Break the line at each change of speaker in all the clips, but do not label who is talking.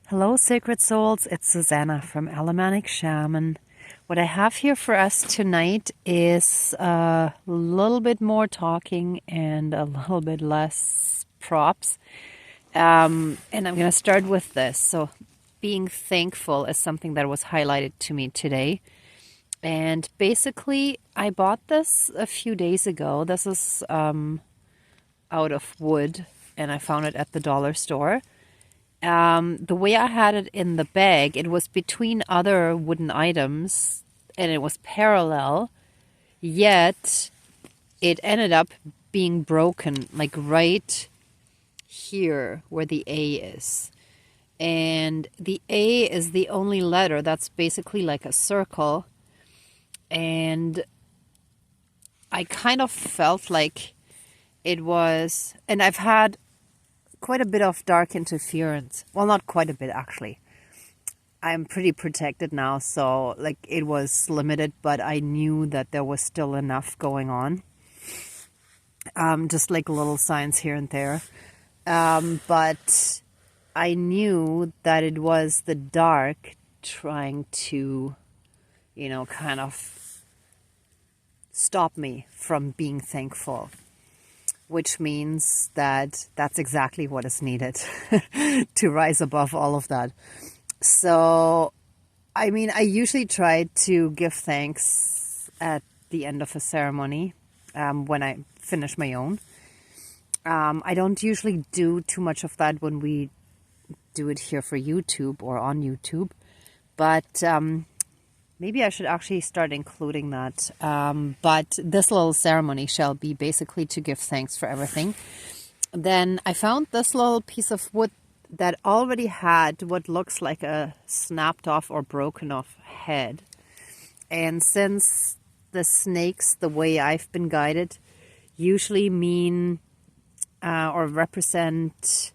Hello, Sacred Souls. It's Susanna from Alamanic Shaman. What I have here for us tonight is a little bit more talking and a little bit less props. And I'm going to start with this. So, being thankful is something that was highlighted to me today. And basically, I bought this a few days ago. This is out of wood, and I found it at the dollar store. The way I had it in the bag, it was between other wooden items and it was parallel, yet it ended up being broken, like right here where the A is. And the A is the only letter that's basically like a circle. And I kind of felt like it was, and I've had quite a bit of dark interference. Well, not quite a bit, actually. I'm pretty protected now, so like it was limited, but I knew that there was still enough going on. Just like little signs here and there. But I knew that it was the dark trying to, kind of stop me from being thankful. Which means that that's exactly what is needed to rise above all of that. So, I mean, I usually try to give thanks at the end of a ceremony when I finish my own. I don't usually do too much of that when we do it here for YouTube or on YouTube, but maybe I should actually start including that. But this little ceremony shall be basically to give thanks for everything. Then I found this little piece of wood that already had what looks like a snapped off or broken off head. And since the snakes, the way I've been guided, usually mean or represent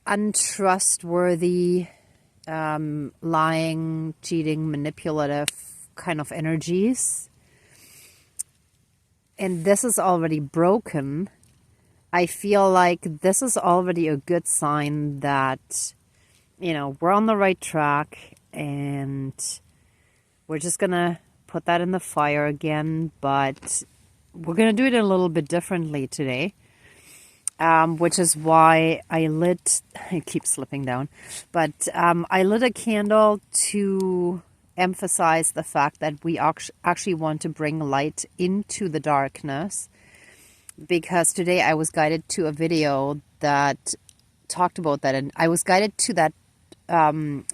untrustworthy, lying, cheating, manipulative kind of energies. And this is already broken. I feel like this is already a good sign that, we're on the right track and we're just going to put that in the fire again. But we're going to do it a little bit differently today. Which is why I lit, it keeps slipping down, but I lit a candle to emphasize the fact that we actually want to bring light into the darkness, because today I was guided to a video that talked about that, and I was guided to that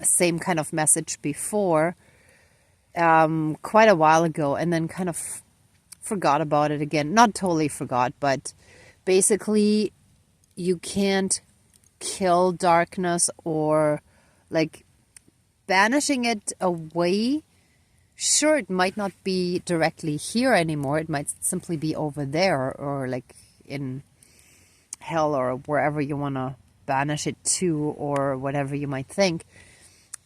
same kind of message before quite a while ago, and then kind of forgot about it again. Not totally forgot, but basically you can't kill darkness or like banishing it away. Sure, it might not be directly here anymore. It might simply be over there or like in hell or wherever you want to banish it to or whatever you might think.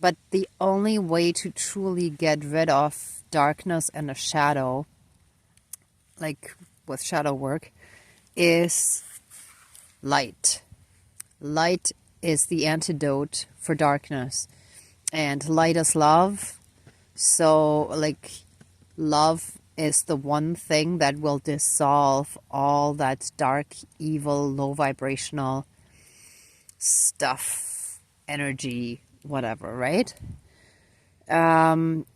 But the only way to truly get rid of darkness and a shadow, like with shadow work, is light. Light is the antidote for darkness, and light is love. So like love is the one thing that will dissolve all that dark, evil, low vibrational stuff, energy, whatever, right? And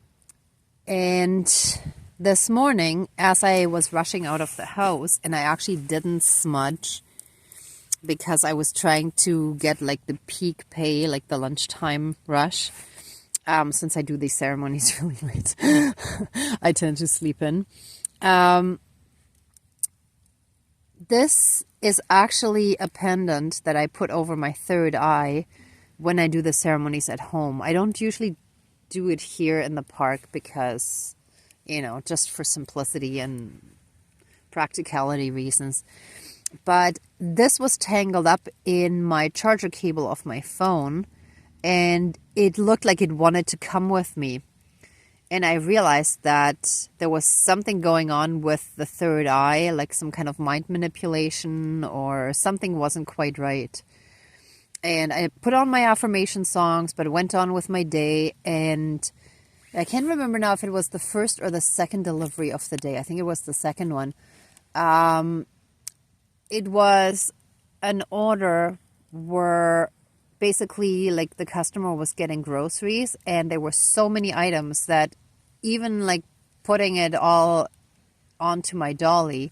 this morning, as I was rushing out of the house, and I actually didn't smudge because I was trying to get like the peak pay, like the lunchtime rush, since I do these ceremonies really late. I tend to sleep in. This is actually a pendant that I put over my third eye when I do the ceremonies at home. I don't usually do it here in the park because, just for simplicity and practicality reasons. But this was tangled up in my charger cable of my phone, and it looked like it wanted to come with me. And I realized that there was something going on with the third eye, like some kind of mind manipulation or something wasn't quite right. And I put on my affirmation songs, but went on with my day. And I can't remember now if it was the first or the second delivery of the day. I think it was the second one. It was an order where basically like the customer was getting groceries, and there were so many items that even like putting it all onto my dolly,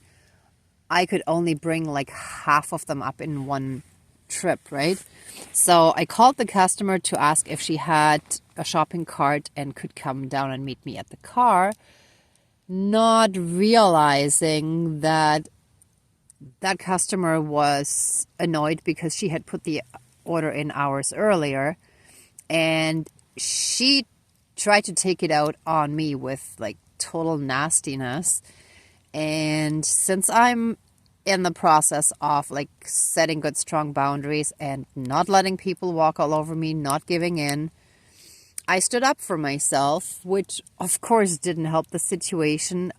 I could only bring like half of them up in one trip, right? So I called the customer to ask if she had a shopping cart and could come down and meet me at the car, not realizing that that customer was annoyed because she had put the order in hours earlier, and she tried to take it out on me with like total nastiness. And since I'm in the process of like setting good strong boundaries and not letting people walk all over me, not giving in, I stood up for myself, which of course didn't help the situation.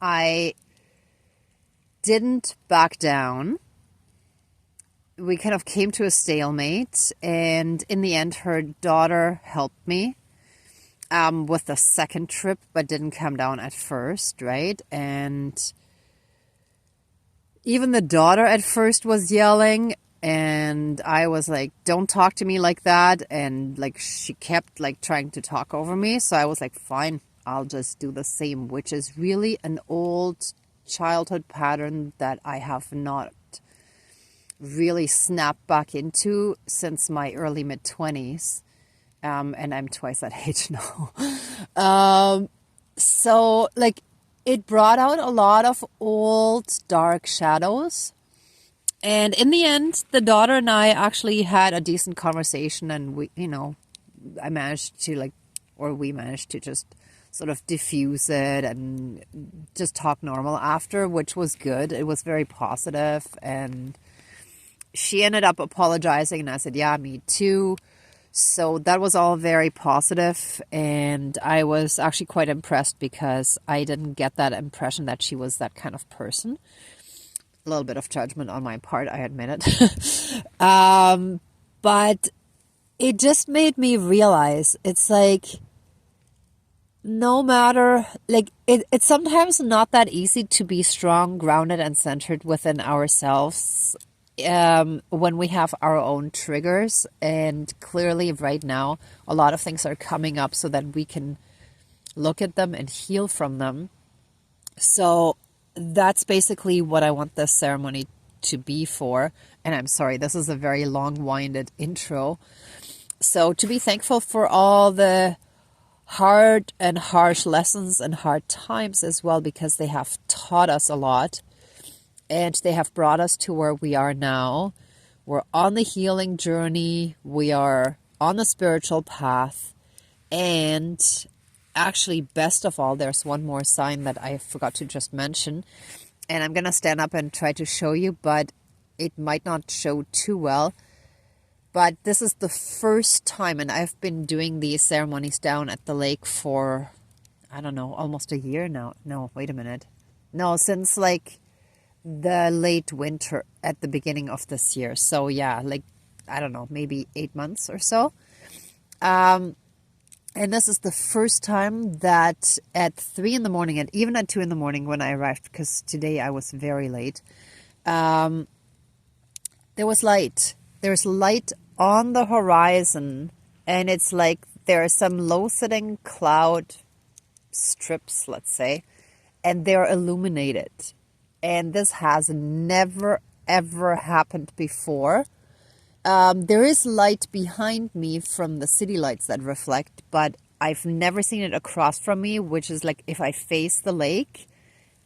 I didn't back down. We kind of came to a stalemate, and in the end her daughter helped me with the second trip, but didn't come down at first, right? And even the daughter at first was yelling, and I was like, don't talk to me like that. And like she kept like trying to talk over me, so I was like, fine, I'll just do the same, which is really an old childhood pattern that I have not really snapped back into since my early mid-20s. And I'm twice that age now. So like it brought out a lot of old dark shadows. And in the end, the daughter and I actually had a decent conversation, and we, I managed to like, or we managed to just sort of diffuse it and just talk normal after, which was good. It was very positive, and she ended up apologizing, and I said, yeah, me too. So that was all very positive, and I was actually quite impressed because I didn't get that impression that she was that kind of person. A little bit of judgment on my part, I admit it. But it just made me realize it's like, no matter, like it's sometimes not that easy to be strong, grounded, and centered within ourselves when we have our own triggers. And clearly right now a lot of things are coming up so that we can look at them and heal from them. So that's basically what I want this ceremony to be for. And I'm sorry, this is a very long-winded intro. So to be thankful for all the hard and harsh lessons and hard times as well, because they have taught us a lot. And they have brought us to where we are now. We're on the healing journey. We are on the spiritual path. And actually, best of all, there's one more sign that I forgot to just mention. And I'm going to stand up and try to show you, but it might not show too well. But this is the first time, and I've been doing these ceremonies down at the lake for, I don't know, almost a year now. No, wait a minute. No, since like the late winter at the beginning of this year. So yeah, like, I don't know, maybe 8 months or so. And this is the first time that at 3 in the morning, and even at 2 in the morning when I arrived, because today I was very late, there was light. There's light on the horizon, and it's like there are some low-sitting cloud strips, let's say, and they're illuminated. And this has never, ever happened before. There is light behind me from the city lights that reflect, but I've never seen it across from me, which is like if I face the lake,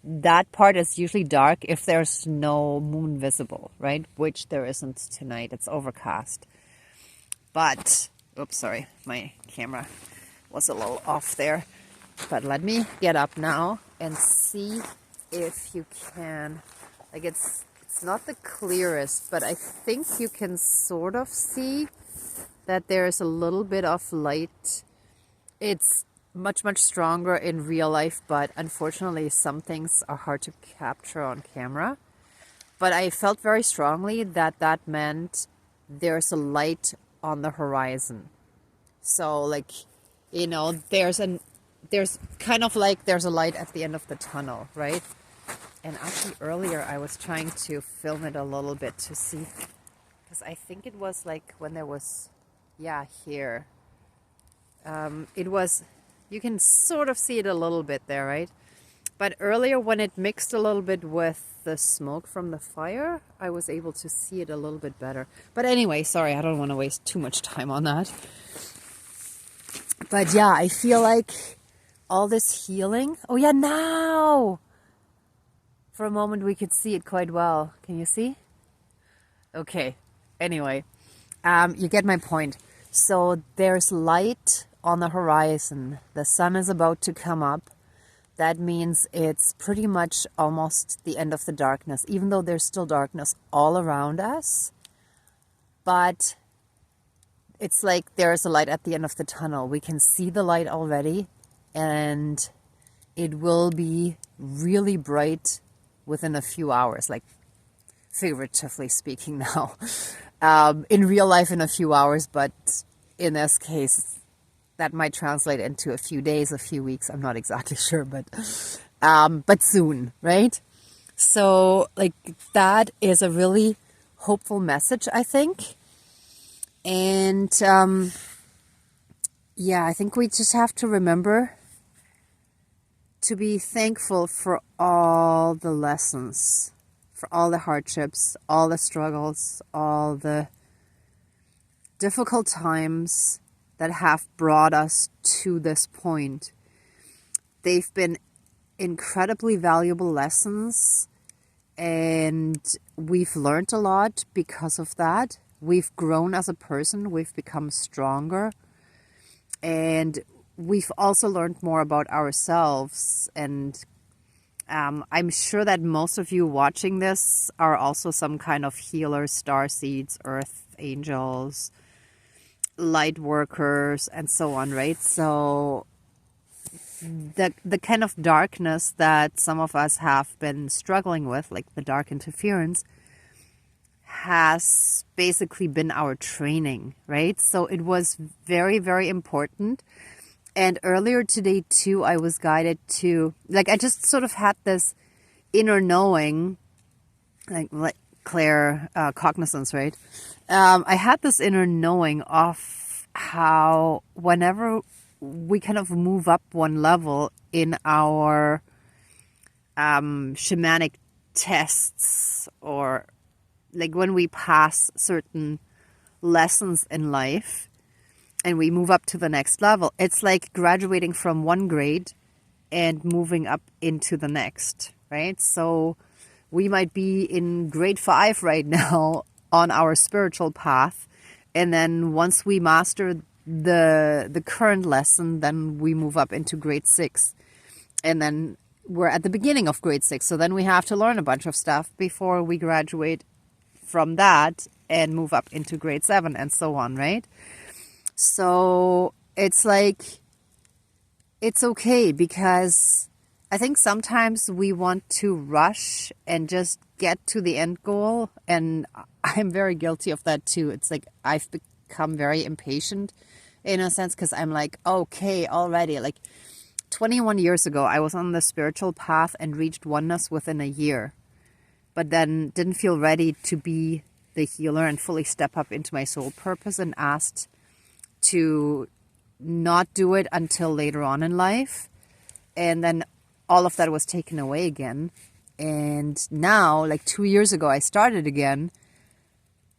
that part is usually dark if there's no moon visible, right? Which there isn't tonight. It's overcast. But, oops, sorry, my camera was a little off there. But let me get up now and see if you can, like it's not the clearest, but I think you can sort of see that there's a little bit of light. It's much, much stronger in real life, but unfortunately some things are hard to capture on camera. But I felt very strongly that that meant there's a light on the horizon. So like, there's kind of like there's a light at the end of the tunnel, right? And actually earlier I was trying to film it a little bit to see, because I think it was like when there was, yeah, here. It was, you can sort of see it a little bit there, right? But earlier when it mixed a little bit with the smoke from the fire, I was able to see it a little bit better. But anyway, sorry, I don't want to waste too much time on that. But yeah, I feel like all this healing. Oh yeah, now! For a moment we could see it quite well. Can you see? Okay. Anyway, you get my point. So there's light on the horizon. The sun is about to come up. That means it's pretty much almost the end of the darkness, even though there's still darkness all around us. But it's like there's a light at the end of the tunnel. We can see the light already, and it will be really bright within a few hours, like figuratively speaking now. In real life in a few hours, but in this case, that might translate into a few days, a few weeks. I'm not exactly sure, but soon, right? So like that is a really hopeful message, I think. And yeah, I think we just have to remember to be thankful for all the lessons, for all the hardships, all the struggles, all the difficult times that have brought us to this point. They've been incredibly valuable lessons, and we've learned a lot because of that. We've grown as a person, we've become stronger, and we've also learned more about ourselves. And I'm sure that most of you watching this are also some kind of healers, starseeds, earth angels, light workers, and so on, right? So the kind of darkness that some of us have been struggling with, like the dark interference, has basically been our training, right? So it was very, very important. And earlier today too, I was guided to, like, I just sort of had this inner knowing, like Claire cognizance, right? I had this inner knowing of how whenever we kind of move up one level in our shamanic tests, or like when we pass certain lessons in life and we move up to the next level, it's like graduating from one grade and moving up into the next, right? So we might be in grade 5 right now on our spiritual path, and then once we master the current lesson, then we move up into grade 6, and then we're at the beginning of grade 6. So then we have to learn a bunch of stuff before we graduate from that and move up into grade 7, and so on, right? So it's like, it's okay, because I think sometimes we want to rush and just get to the end goal. And I'm very guilty of that too. It's like I've become very impatient in a sense, because I'm like, okay, already, like 21 years ago, I was on the spiritual path and reached oneness within a year, but then didn't feel ready to be the healer and fully step up into my soul purpose, and asked to not do it until later on in life. And then all of that was taken away again. And now, like 2 years ago, I started again,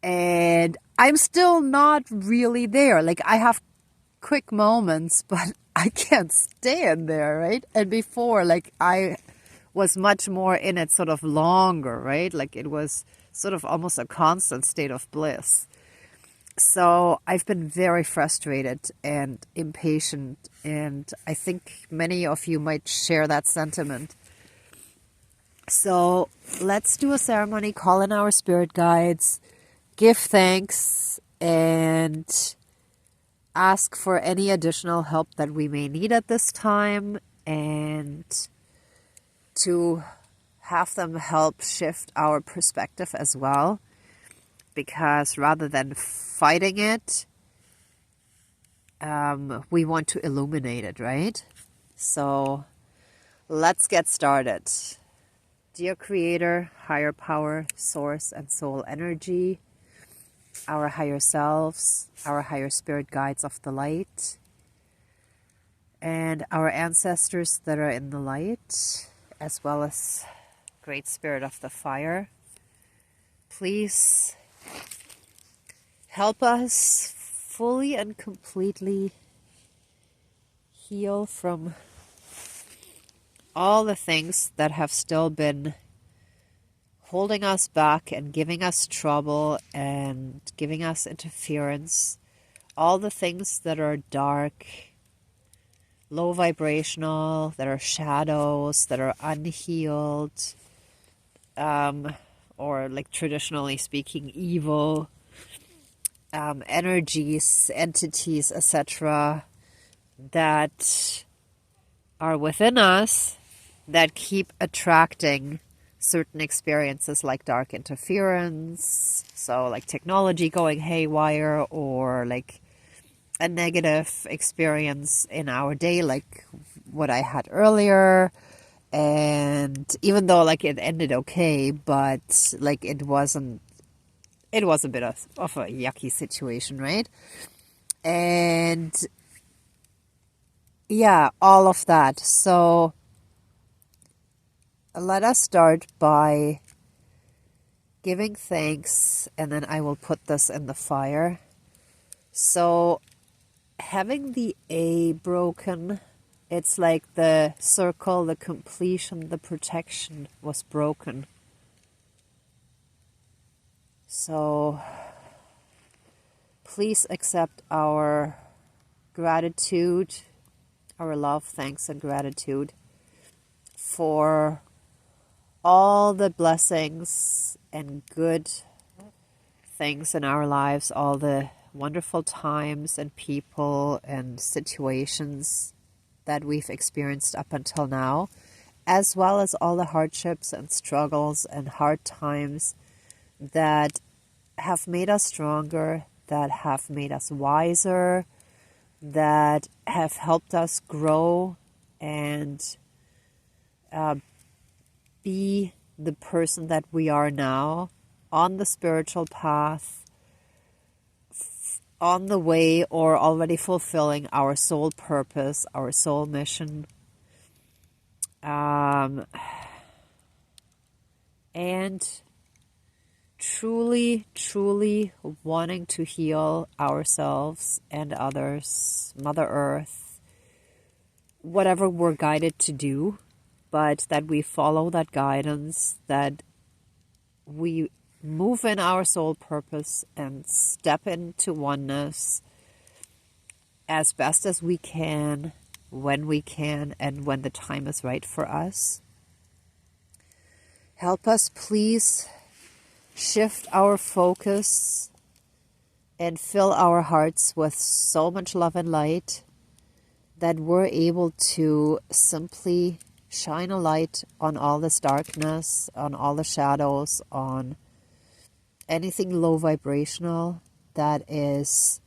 and I'm still not really there. Like, I have quick moments, but I can't stay in there, right? And before, like, I was much more in it sort of longer, right? Like, it was sort of almost a constant state of bliss. So I've been very frustrated and impatient, and I think many of you might share that sentiment. So let's do a ceremony, call in our spirit guides, give thanks, and ask for any additional help that we may need at this time, and to have them help shift our perspective as well. because rather than fighting it, we want to illuminate it, right? So let's get started. Dear Creator, higher power, source, and soul energy, our higher selves, our higher spirit guides of the light, and our ancestors that are in the light, as well as Great Spirit of the fire, please help us fully and completely heal from all the things that have still been holding us back and giving us trouble and giving us interference. All the things that are dark, low vibrational, that are shadows, that are unhealed, or like traditionally speaking, evil energies, entities, etc., that are within us that keep attracting certain experiences like dark interference, so like technology going haywire, or like a negative experience in our day like what I had earlier. And even though like it ended okay, but like it was a bit of a yucky situation, right? And yeah, all of that. So let us start by giving thanks, and then I will put this in the fire. So having the A broken, it's like the circle, the completion, the protection was broken. So please accept our gratitude, our love, thanks, and gratitude for all the blessings and good things in our lives, all the wonderful times and people and situations that we've experienced up until now, as well as all the hardships and struggles and hard times that have made us stronger, that have made us wiser, that have helped us grow and be the person that we are now on the spiritual path, on the way, or already fulfilling our soul purpose, our soul mission. And truly, truly wanting to heal ourselves and others, Mother Earth, whatever we're guided to do, but that we follow that guidance, that we move in our soul purpose and step into oneness as best as we can, when we can, and when the time is right for us. Help us, please, shift our focus and fill our hearts with so much love and light that we're able to simply shine a light on all this darkness, on all the shadows, on anything low vibrational that is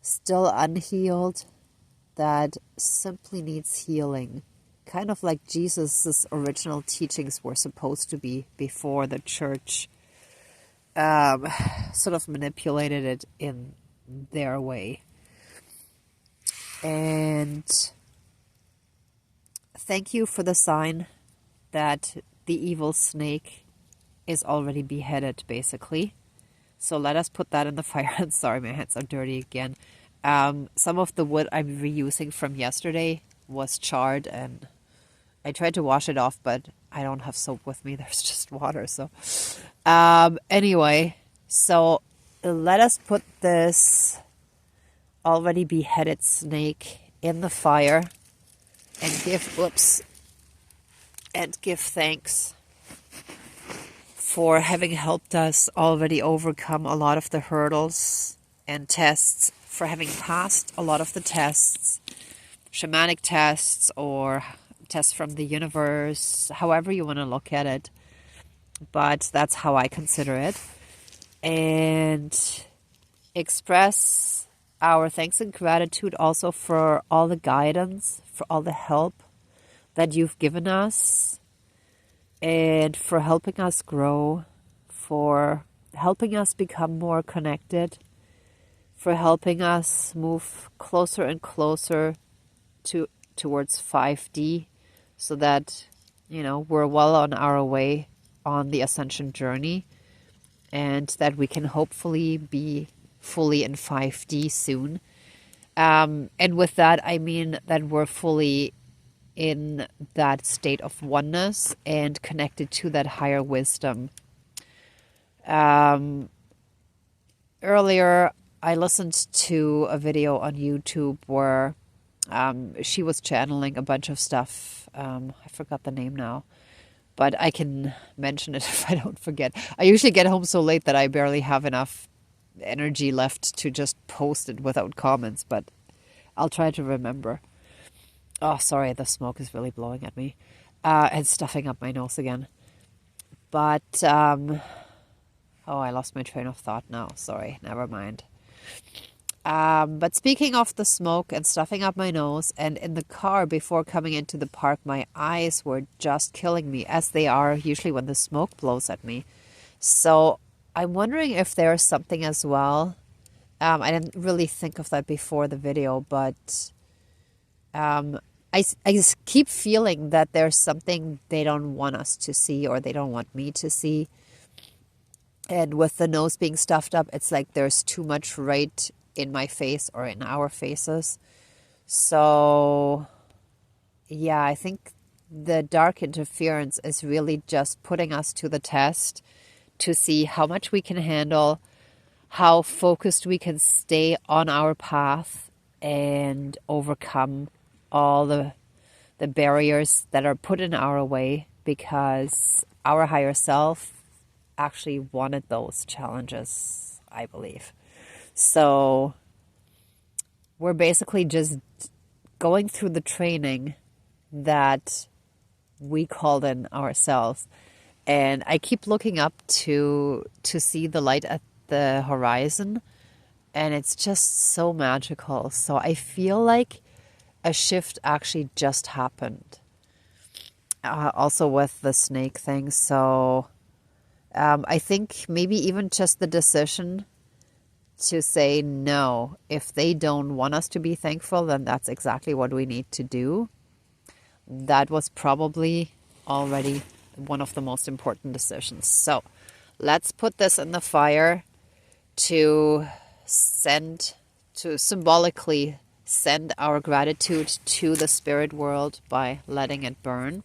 still unhealed, that simply needs healing. Kind of like Jesus' original teachings were supposed to be before the church sort of manipulated it in their way. And thank you for the sign that the evil snake is already beheaded, basically. So let us put that in the fire. I'm sorry, my hands are dirty again. Some of the wood I'm reusing from yesterday was charred, and I tried to wash it off, but I don't have soap with me. There's just water. So anyway, so let us put this already beheaded snake in the fire and give thanks for having helped us already overcome a lot of the hurdles and tests, for having passed a lot of the tests, shamanic tests or tests from the universe, however you want to look at it. But that's how I consider it. and express our thanks and gratitude also for all the guidance, for all the help that you've given us, and for helping us grow, for helping us become more connected, for helping us move closer and closer towards 5D, so that, you know, we're well on our way on the ascension journey, and that we can hopefully be fully in 5D soon. And with that, I mean that we're fully in that state of oneness and connected to that higher wisdom. Earlier, I listened to a video on YouTube where she was channeling a bunch of stuff. I forgot the name now, but I can mention it if I don't forget. I usually get home so late that I barely have enough energy left to just post it without comments, but I'll try to remember. Oh, sorry, the smoke is really blowing at me and stuffing up my nose again. But, oh, I lost my train of thought now. Sorry, never mind. But speaking of the smoke and stuffing up my nose, and in the car before coming into the park, my eyes were just killing me, as they are usually when the smoke blows at me. So I'm wondering if there's something as well. I didn't really think of that before the video, but I just keep feeling that there's something they don't want us to see, or they don't want me to see. And with the nose being stuffed up, it's like there's too much right in my face or in our faces. So, yeah, I think the dark interference is really just putting us to the test to see how much we can handle, how focused we can stay on our path and overcome all the barriers that are put in our way, because our higher self actually wanted those challenges, I believe. So we're basically just going through the training that we called in ourselves. And I keep looking up to see the light at the horizon, and it's just so magical. So I feel like a shift actually just happened. Also with the snake thing. So I think maybe even just the decision to say no. If they don't want us to be thankful, then that's exactly what we need to do. That was probably already one of the most important decisions. So let's put this in the fire to symbolically send our gratitude to the spirit world by letting it burn.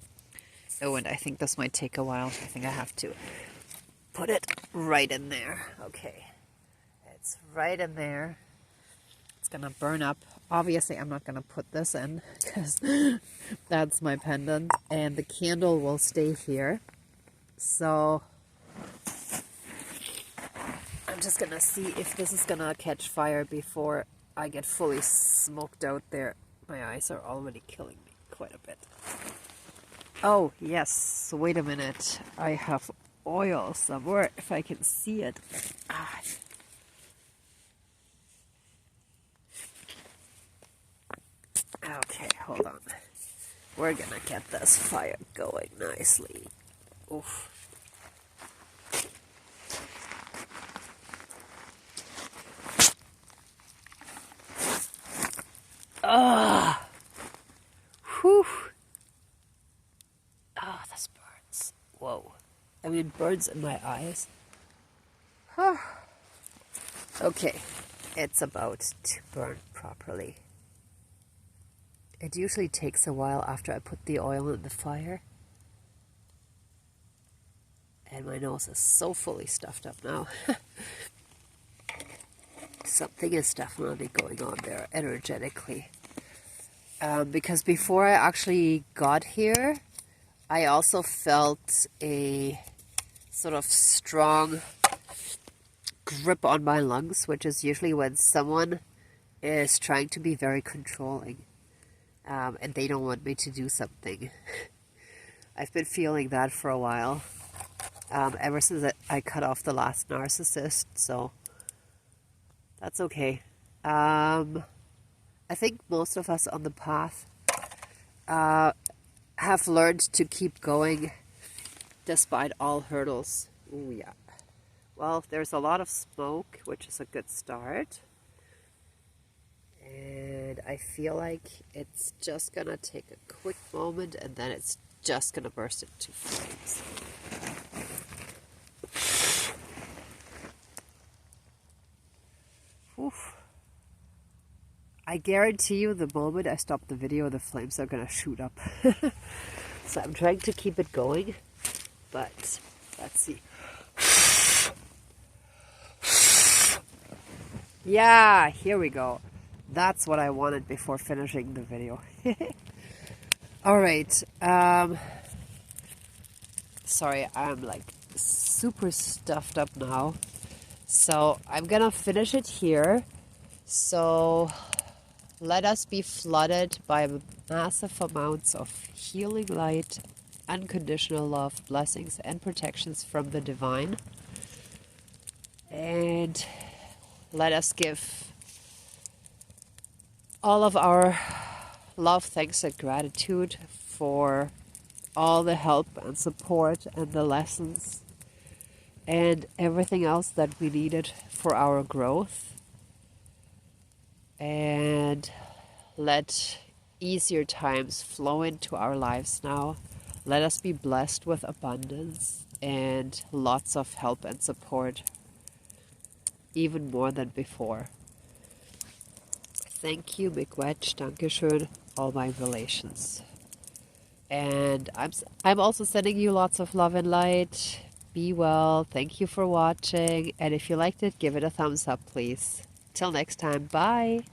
Oh, and I think this might take a while. I think I have to put it right in there. Okay. It's right in there. It's going to burn up. Obviously, I'm not going to put this in because that's my pendant. And the candle will stay here. So I'm just going to see if this is going to catch fire before I get fully smoked out there. My eyes are already killing me quite a bit. Oh, yes. Wait a minute. I have oil somewhere, if I can see it. Ah. Okay, hold on. We're gonna get this fire going nicely. Oof. Ah. Whew. Ah, this burns. Whoa. I mean, burns in my eyes. Okay, it's about to burn properly. It usually takes a while after I put the oil in the fire. And my nose is so fully stuffed up now. Something is definitely going on there energetically. Because before I actually got here, I also felt a sort of strong grip on my lungs, which is usually when someone is trying to be very controlling. And they don't want me to do something. I've been feeling that for a while. ever since I cut off the last narcissist, so that's okay. I think most of us on the path have learned to keep going despite all hurdles. Oh yeah. Well, there's a lot of smoke, which is a good start. And I feel like it's just gonna take a quick moment and then it's just gonna burst into flames. Oof. I guarantee you the moment I stop the video, the flames are gonna shoot up. So I'm trying to keep it going, but let's see. Yeah, here we go. That's what I wanted before finishing the video. All right. Sorry, I'm like super stuffed up now. So I'm gonna finish it here. So let us be flooded by massive amounts of healing light, unconditional love, blessings, and protections from the divine. And let us give all of our love, thanks, and gratitude for all the help and support and the lessons and everything else that we needed for our growth. And let easier times flow into our lives now. Let us be blessed with abundance and lots of help and support, even more than before. Thank you, Miigwech, Dankeschön, all my relations. And I'm also sending you lots of love and light. Be well. Thank you for watching. And if you liked it, give it a thumbs up, please. Till next time. Bye.